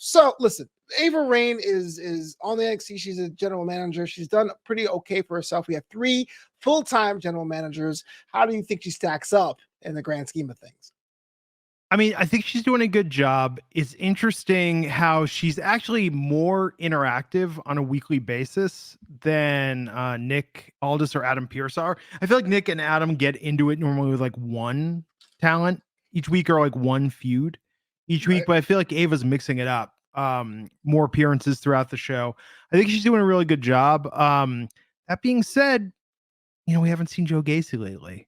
So listen, Ava Raine is on the NXT. She's a general manager. She's done pretty okay for herself. We have 3 full-time general managers. How do you think she stacks up in the grand scheme of things? I mean, I think she's doing a good job. It's interesting how she's actually more interactive on a weekly basis than Nick Aldis or Adam Pearce are. I feel like Nick and Adam get into it normally with like one talent each week or like one feud each week, but I feel like Ava's mixing it up. More appearances throughout the show. I think she's doing a really good job. That being said, we haven't seen Joe Gacy lately.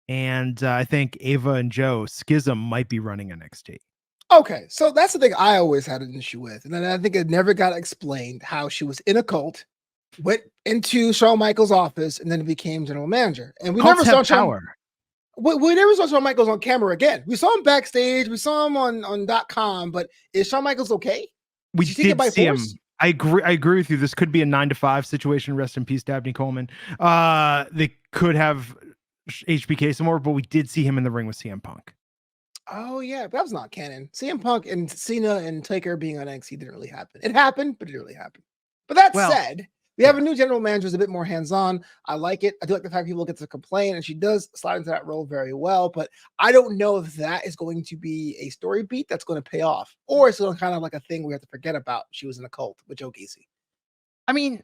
And I think Ava and Joe Schism might be running NXT. Okay, so that's the thing I always had an issue with. And then I think it never got explained how she was in a cult, went into Shawn Michaels' office, and then became general manager. And we never saw Shawn. We never saw Shawn Michaels on camera again. We saw him backstage. We saw him on .com. But is Shawn Michaels okay? We did see him. I agree with you. This could be a 9-to-5 situation. Rest in peace, Dabney Coleman. They could have HBK some more, but we did see him in the ring with CM Punk. Oh yeah, that was not canon. CM Punk and Cena and Taker being on NXT didn't really happen. It happened, but it didn't really happen. But that said, we have a new general manager who's a bit more hands-on. I like it. I do like the fact people get to complain, and she does slide into that role very well. But I don't know if that is going to be a story beat that's going to pay off, or it's going to kind of like a thing we have to forget about. She was in a cult with Joe Gacy. I mean,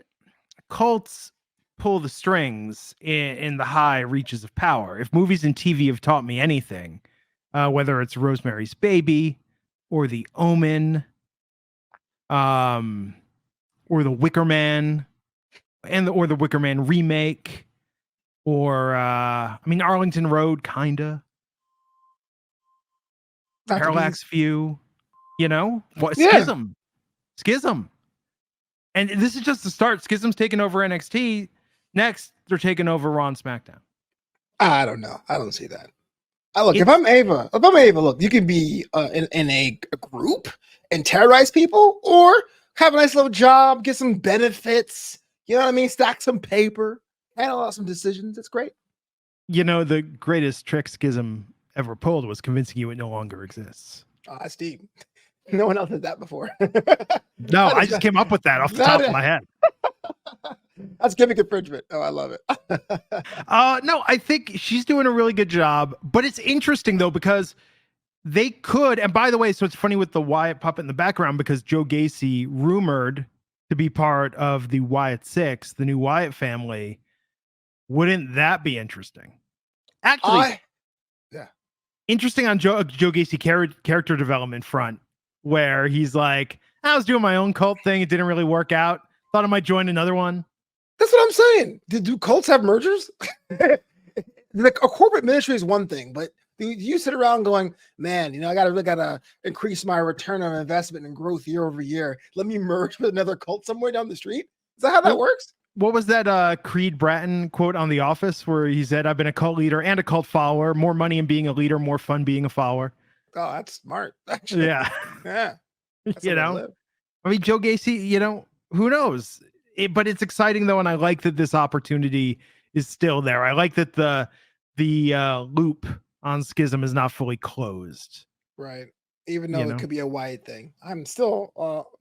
cults pull the strings in the high reaches of power. If movies and TV have taught me anything, whether it's Rosemary's Baby or The Omen, or The Wicker Man, or the Wicker Man remake, or Arlington Road, kinda. Parallax View, Schism. And this is just the start. Schism's taking over NXT. Next, they're taking over Raw and SmackDown. I don't know. I don't see that. If I'm Ava, look, you can be in a group and terrorize people, or have a nice little job, get some benefits. You know what I mean? Stack some paper, handle out some decisions. It's great. The greatest trick Schism ever pulled was convincing you it no longer exists. That's deep. No one else did that before. No, I just came up with that off the top of my head. That's gimmick infringement. Oh, I love it. No, I think she's doing a really good job, but it's interesting though, because they could, and by the way, so it's funny with the Wyatt puppet in the background, because Joe Gacy rumored to be part of the Wyatt 6, the new Wyatt family. Wouldn't that be interesting? Actually, interesting on Joe Gacy character development front, where he's like, I was doing my own cult thing. It didn't really work out. Thought I might join another one. That's what I'm saying. Do cults have mergers? A corporate ministry is one thing, but you sit around going, man, I gotta increase my return on investment and growth year over year. Let me merge with another cult somewhere down the street. Is that how that works? What was that Creed Bratton quote on The Office where he said, I've been a cult leader and a cult follower. More money in being a leader, more fun being a follower. Oh, that's smart. Actually. Yeah. Yeah. Joe Gacy, who knows? But it's exciting though, and I like that this opportunity is still there. I like that the loop on Schism is not fully closed. Right. Even though it could be a Wyatt thing. I'm still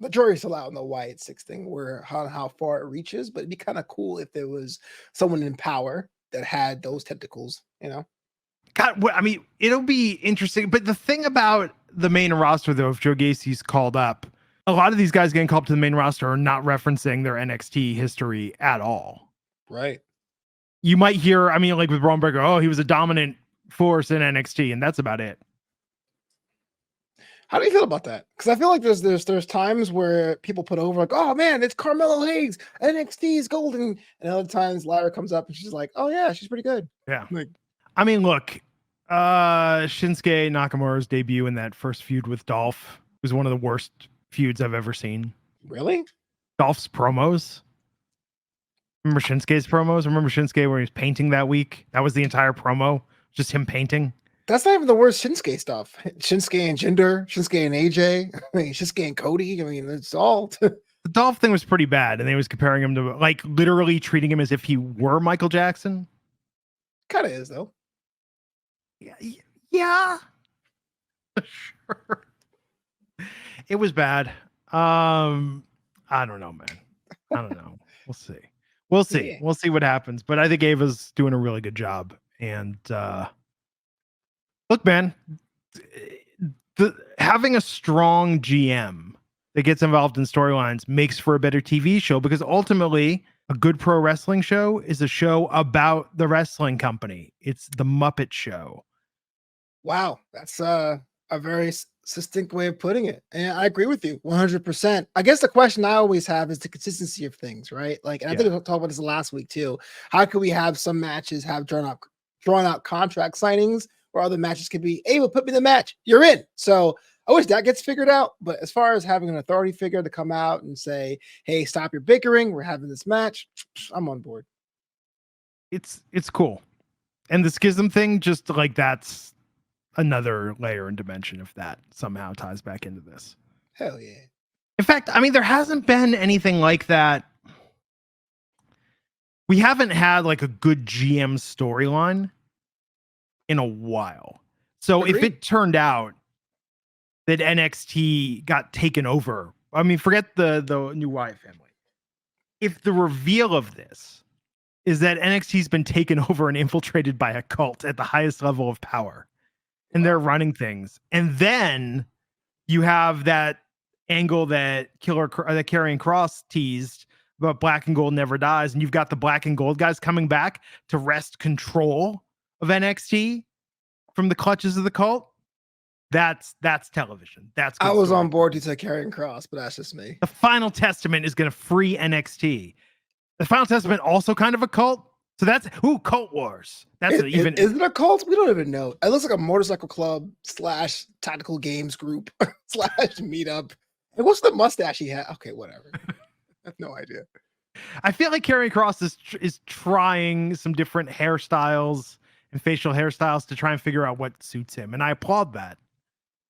the jury's still out on the Wyatt 6 thing, where how far it reaches, but it'd be kind of cool if there was someone in power that had those tentacles, God, it'll be interesting. But the thing about the main roster, though, if Joe Gacy's called up, a lot of these guys getting called up to the main roster are not referencing their NXT history at all. Right. You might hear, like with Braun Breaker, oh, he was a dominant force in NXT, and that's about it. How do you feel about that? Because I feel like there's times where people put over like, oh man, it's Carmelo Hayes, NXT is golden, and other times Lyra comes up and she's like, oh yeah, she's pretty good. Yeah. Look, Shinsuke Nakamura's debut in that first feud with Dolph was one of the worst feuds I've ever seen. Really? Dolph's promos. Remember Shinsuke's promos? Remember Shinsuke where he was painting that week? That was the entire promo, just him painting. That's not even the worst Shinsuke stuff. Shinsuke and Jinder, Shinsuke and AJ, Shinsuke and Cody. It's all. The Dolph thing was pretty bad, and they was comparing him to literally treating him as if he were Michael Jackson. Kind of is though. Yeah. Sure. It was bad. I don't know, man. I don't know. We'll see. We'll see. Yeah. We'll see what happens. But I think Ava's doing a really good job. And look, man, having a strong GM that gets involved in storylines makes for a better TV show, because ultimately a good pro wrestling show is a show about the wrestling company. It's the Muppet Show. Wow, that's a very succinct way of putting it. And I agree with you 100%. I guess the question I always have is the consistency of things, right? Like, and I think we talked about this last week too. How could we have some matches have drawn out contract signings, where other matches could be, hey, well, put me in the match, you're in. So I wish that gets figured out. But as far as having an authority figure to come out and say, hey, stop your bickering, we're having this match, I'm on board. It's cool. And the schism thing, just like, that's another layer and dimension if that somehow ties back into this. Hell yeah. In fact, I mean, there hasn't been anything like that. We haven't had like a good GM storyline in a while. So Agreed. if it turned out that NXT got taken over, I mean, forget the new Wyatt family. If the reveal of this is that NXT's been taken over and infiltrated by a cult at the highest level of power, and they're running things, and then you have that angle that Karrion Cross teased about Black and Gold never dies, and you've got the Black and Gold guys coming back to wrest control of NXT from the clutches of the cult. That's television. That's good I was story. on board to say Karrion Cross, but that's just me. The Final Testament is going to free NXT. The Final Testament also kind of a cult. So that's Cult Wars. That's Is it a cult? We don't even know. It looks like a motorcycle club / tactical games group / meetup. And what's the mustache he had? Okay, whatever. I have no idea. I feel like Karrion Cross is trying some different hairstyles and facial hairstyles to try and figure out what suits him, and I applaud that.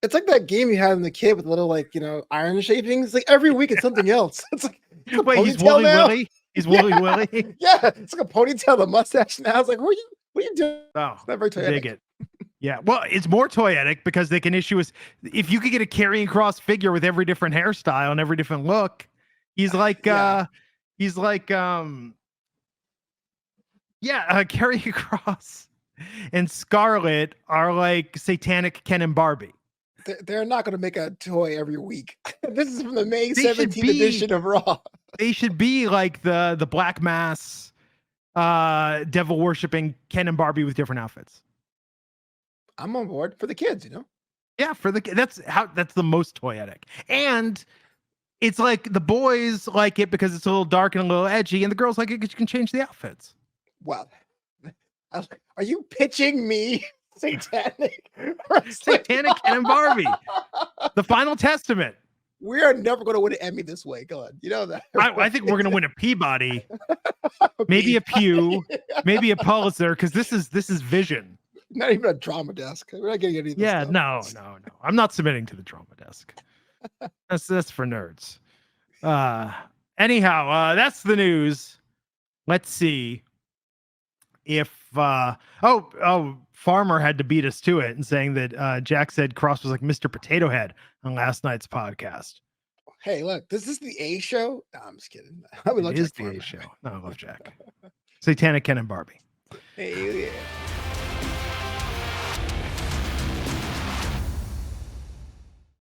It's like that game you had in the kid with little, like, iron shavings. Like every week it's something else. It's like, wait, he's Wooly Willy? He's Wooly Willy? Yeah, it's like a ponytail, the mustache now. It's like, what are you doing? Oh, it's not very toyetic. Dig it. Yeah, well, it's more toyetic because they can issue us. If you could get a Karrion Cross figure with every different hairstyle and every different look, he's like, Karrion Cross and Scarlet are like satanic Ken and Barbie. They're not going to make a toy every week. This is from the May 17th edition of Raw. They should be like the Black Mass, devil worshipping Ken and Barbie with different outfits. I'm on board for the kids, Yeah, that's the most toyetic. And it's like the boys like it because it's a little dark and a little edgy, and the girls like it because you can change the outfits. Wow. Are you pitching me satanic Ken and Barbie? The Final Testament. We are never going to win an Emmy this way. Go on. You know that. I think we're going to win a Peabody, maybe a Pew, maybe a Pulitzer, because this is Vision. Not even a drama desk. We're not getting any of this stuff. No. I'm not submitting to the drama desk. That's for nerds. Anyhow, that's the news. Let's see if Farmer had to beat us to it and saying that Jack said Cross was like Mr. Potato Head on last night's podcast. Hey, look, this is the A show. No, I'm just kidding. It is the A show. No, I love Jack. Satanic Ken and Barbie. Hey, yeah.